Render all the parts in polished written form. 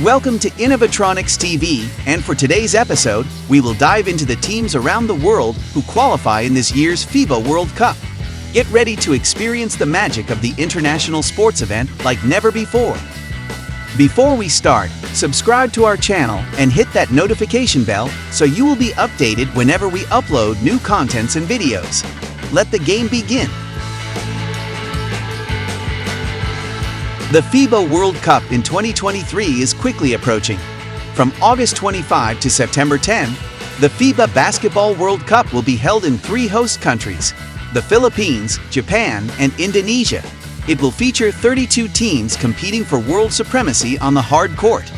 Welcome to Innovatronics TV, and for today's episode, we will dive into the teams around the world who qualify in this year's FIBA World Cup. Get ready to experience the magic of the international sports event like never before. Before we start, subscribe to our channel and hit that notification bell so you will be updated whenever we upload new contents and videos. Let the game begin. The FIBA World Cup in 2023 is quickly approaching. From August 25 to September 10, the FIBA Basketball World Cup will be held in 3 host countries: the Philippines, Japan, and Indonesia. It will feature 32 teams competing for world supremacy on the hard court.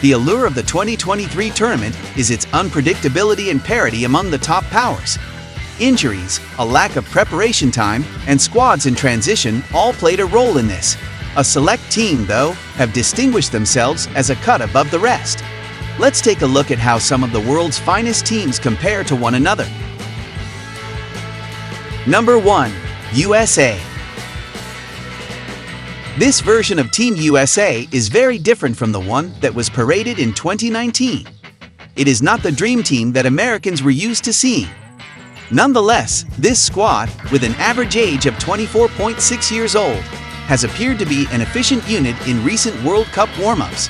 The allure of the 2023 tournament is its unpredictability and parity among the top powers. Injuries, a lack of preparation time, and squads in transition all played a role in this. A select team, though, have distinguished themselves as a cut above the rest. Let's take a look at how some of the world's finest teams compare to one another. Number 1. USA. This version of Team USA is very different from the one that was paraded in 2019. It is not the dream team that Americans were used to seeing. Nonetheless, this squad, with an average age of 24.6 years old, has appeared to be an efficient unit in recent World Cup warm-ups.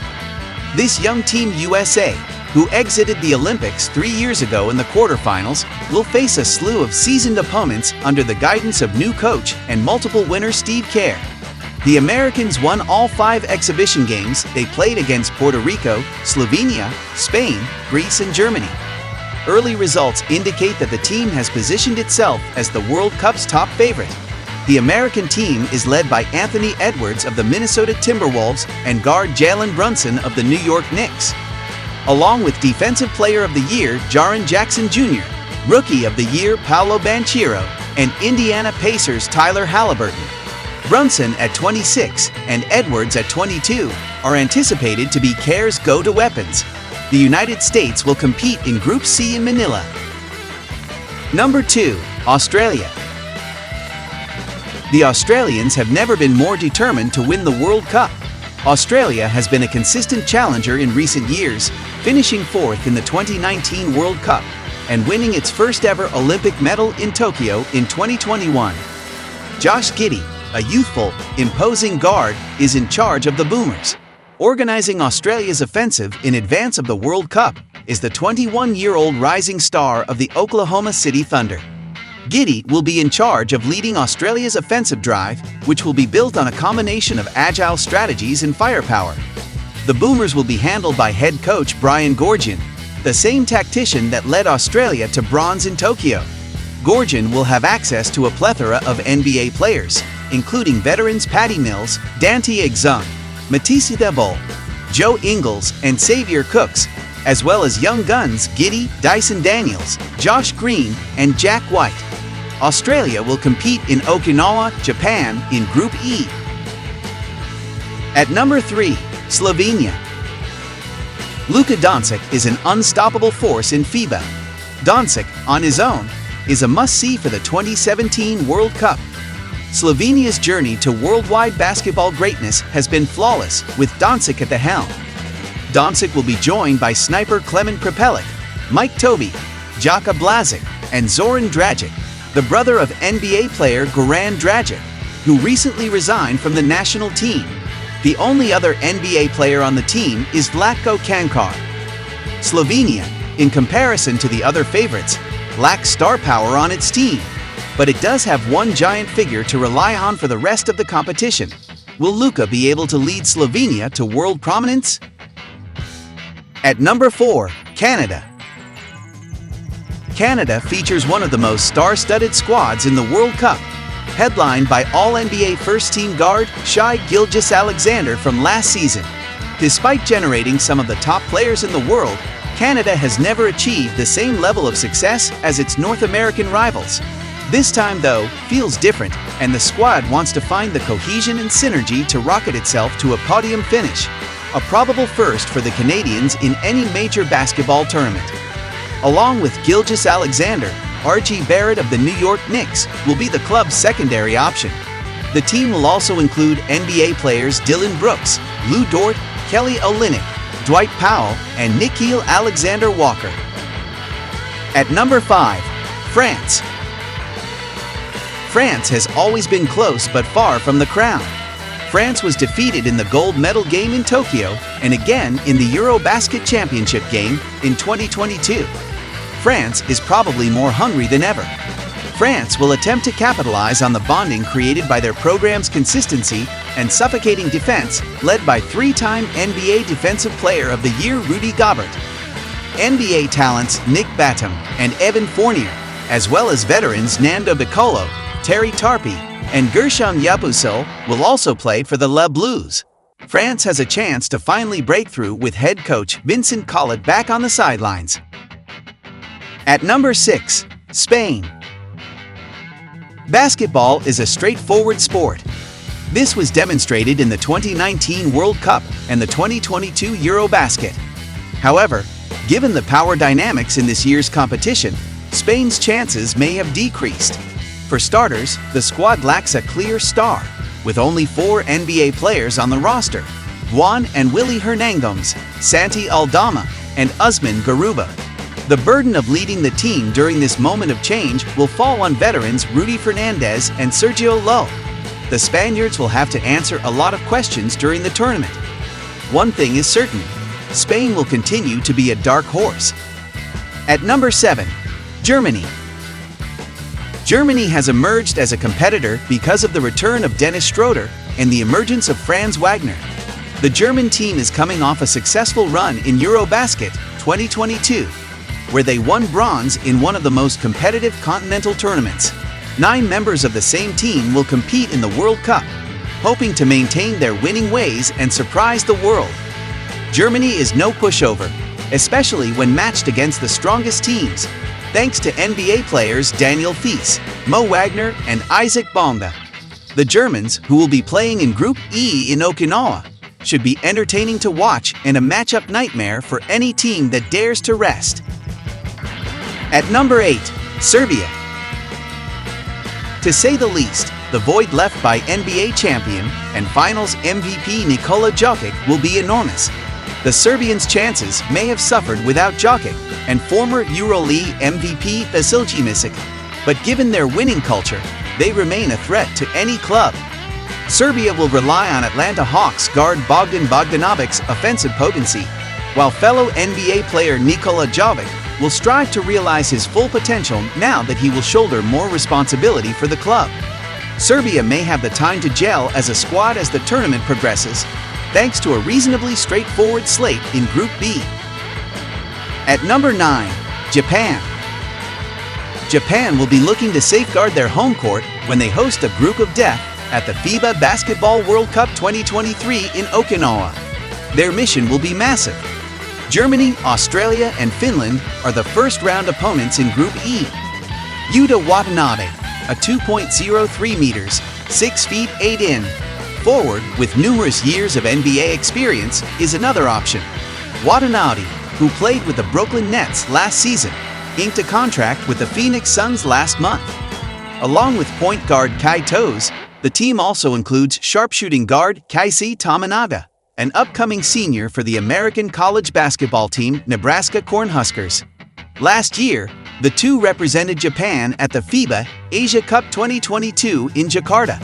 This young Team USA, who exited the Olympics 3 years ago in the quarterfinals, will face a slew of seasoned opponents under the guidance of new coach and multiple winner Steve Kerr. The Americans won all 5 exhibition games they played against Puerto Rico, Slovenia, Spain, Greece, and Germany. Early results indicate that the team has positioned itself as the World Cup's top favorite. The American team is led by Anthony Edwards of the Minnesota Timberwolves and guard Jalen Brunson of the New York Knicks, along with Defensive Player of the Year Jaren Jackson Jr., Rookie of the Year Paolo Banchero, and Indiana Pacers Tyler Halliburton. Brunson at 26 and Edwards at 22 are anticipated to be Kerr's go-to weapons. The United States will compete in Group C in Manila. Number 2. Australia. The Australians have never been more determined to win the World Cup. Australia has been a consistent challenger in recent years, finishing 4th in the 2019 World Cup and winning its first ever Olympic medal in Tokyo in 2021. Josh Giddey, a youthful, imposing guard, is in charge of the Boomers. Organizing Australia's offensive in advance of the World Cup is the 21-year-old rising star of the Oklahoma City Thunder. Giddey will be in charge of leading Australia's offensive drive, which will be built on a combination of agile strategies and firepower. The Boomers will be handled by head coach Brian Goorjian, the same tactician that led Australia to bronze in Tokyo. Goorjian will have access to a plethora of NBA players, including veterans Patty Mills, Dante Exum, Matisse Thybulle, Joe Ingles, and Xavier Cooks, as well as young guns Giddey, Dyson Daniels, Josh Green, and Jack White. Australia will compete in Okinawa, Japan in Group E. At number 3, Slovenia. Luka Doncic is an unstoppable force in FIBA. Doncic, on his own, is a must-see for the 2017 World Cup. Slovenia's journey to worldwide basketball greatness has been flawless, with Doncic at the helm. Doncic will be joined by sniper Klemen Prepelic, Mike Tobey, Jaka Blažić, and Zoran Dragic, the brother of NBA player Goran Dragic, who recently resigned from the national team. The only other NBA player on the team is Vlatko Cancar. Slovenia, in comparison to the other favorites, lacks star power on its team, but it does have one giant figure to rely on for the rest of the competition. Will Luka be able to lead Slovenia to world prominence? At number 4, Canada. Canada features one of the most star-studded squads in the World Cup, headlined by All-NBA first-team guard Shai Gilgeous-Alexander from last season. Despite generating some of the top players in the world, Canada has never achieved the same level of success as its North American rivals. This time, though, feels different, and the squad wants to find the cohesion and synergy to rocket itself to a podium finish, a probable first for the Canadians in any major basketball tournament. Along with Gilgeous-Alexander, R.J. Barrett of the New York Knicks will be the club's secondary option. The team will also include NBA players Dylan Brooks, Lou Dort, Kelly Olynyk, Dwight Powell, and Nickeil Alexander-Walker. At number 5, France. France has always been close but far from the crown. France was defeated in the gold medal game in Tokyo and again in the Eurobasket Championship game in 2022. France is probably more hungry than ever. France will attempt to capitalize on the bonding created by their program's consistency and suffocating defense led by three-time NBA Defensive Player of the Year Rudy Gobert. NBA talents Nick Batum and Evan Fournier, as well as veterans Nando De Colo, Terry Tarpe, and Gershon Yabusele will also play for the Le Blues. France has a chance to finally break through with head coach Vincent Collet back on the sidelines. At number 6, Spain. Basketball is a straightforward sport. This was demonstrated in the 2019 World Cup and the 2022 Eurobasket. However, given the power dynamics in this year's competition, Spain's chances may have decreased. For starters, the squad lacks a clear star, with only 4 NBA players on the roster: Juan and Willy Hernangomez, Santi Aldama, and Usman Garuba. The burden of leading the team during this moment of change will fall on veterans Rudy Fernandez and Sergio Llull. The Spaniards will have to answer a lot of questions during the tournament. One thing is certain: Spain will continue to be a dark horse. At number 7, Germany. Germany has emerged as a competitor because of the return of Dennis Schroeder and the emergence of Franz Wagner. The German team is coming off a successful run in Eurobasket 2022, where they won bronze in one of the most competitive continental tournaments. 9 members of the same team will compete in the World Cup, hoping to maintain their winning ways and surprise the world. Germany is no pushover, especially when matched against the strongest teams, thanks to NBA players Daniel Theis, Mo Wagner, and Isaac Bonga. The Germans, who will be playing in Group E in Okinawa, should be entertaining to watch and a matchup nightmare for any team that dares to rest. At number 8, Serbia. To say the least, the void left by NBA champion and Finals MVP Nikola Jokic will be enormous. The Serbians' chances may have suffered without Jokic and former EuroLeague MVP Vasilije Micic, but given their winning culture, they remain a threat to any club. Serbia will rely on Atlanta Hawks guard Bogdan Bogdanovic's offensive potency, while fellow NBA player Nikola Jovic will strive to realize his full potential now that he will shoulder more responsibility for the club. Serbia may have the time to gel as a squad as the tournament progresses, thanks to a reasonably straightforward slate in Group B. At number 9, Japan. Japan will be looking to safeguard their home court when they host a group of death at the FIBA Basketball World Cup 2023 in Okinawa. Their mission will be massive. Germany, Australia, and Finland are the first-round opponents in Group E. Yuta Watanabe, a 2.03 meters, 6 feet 8 in forward with numerous years of NBA experience, is another option. Watanabe, who played with the Brooklyn Nets last season, inked a contract with the Phoenix Suns last month. Along with point guard Kai Toes, the team also includes sharpshooting guard Keisei Tominaga, an upcoming senior for the American college basketball team Nebraska Cornhuskers. Last year, the two represented Japan at the FIBA Asia Cup 2022 in Jakarta.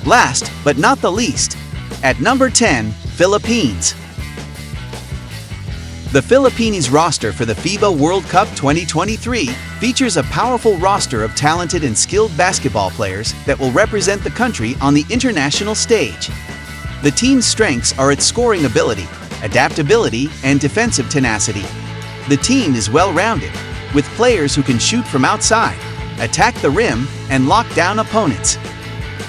Last but not the least, at number 10, Philippines. The Philippines roster for the FIBA World Cup 2023 features a powerful roster of talented and skilled basketball players that will represent the country on the international stage. The team's strengths are its scoring ability, adaptability, and defensive tenacity. The team is well-rounded, with players who can shoot from outside, attack the rim, and lock down opponents.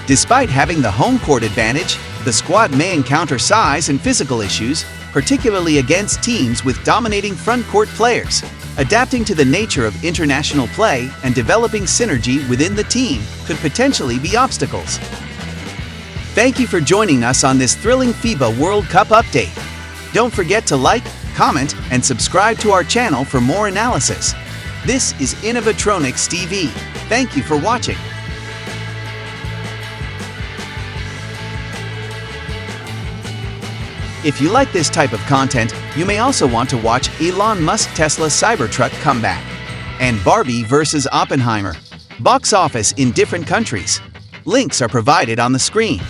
Despite having the home court advantage, the squad may encounter size and physical issues, particularly against teams with dominating front-court players. Adapting to the nature of international play and developing synergy within the team could potentially be obstacles. Thank you for joining us on this thrilling FIBA World Cup update. Don't forget to like, comment, and subscribe to our channel for more analysis. This is Innovatronics TV. Thank you for watching. If you like this type of content, you may also want to watch Elon Musk Tesla Cybertruck comeback and Barbie vs. Oppenheimer. Box office in different countries. Links are provided on the screen.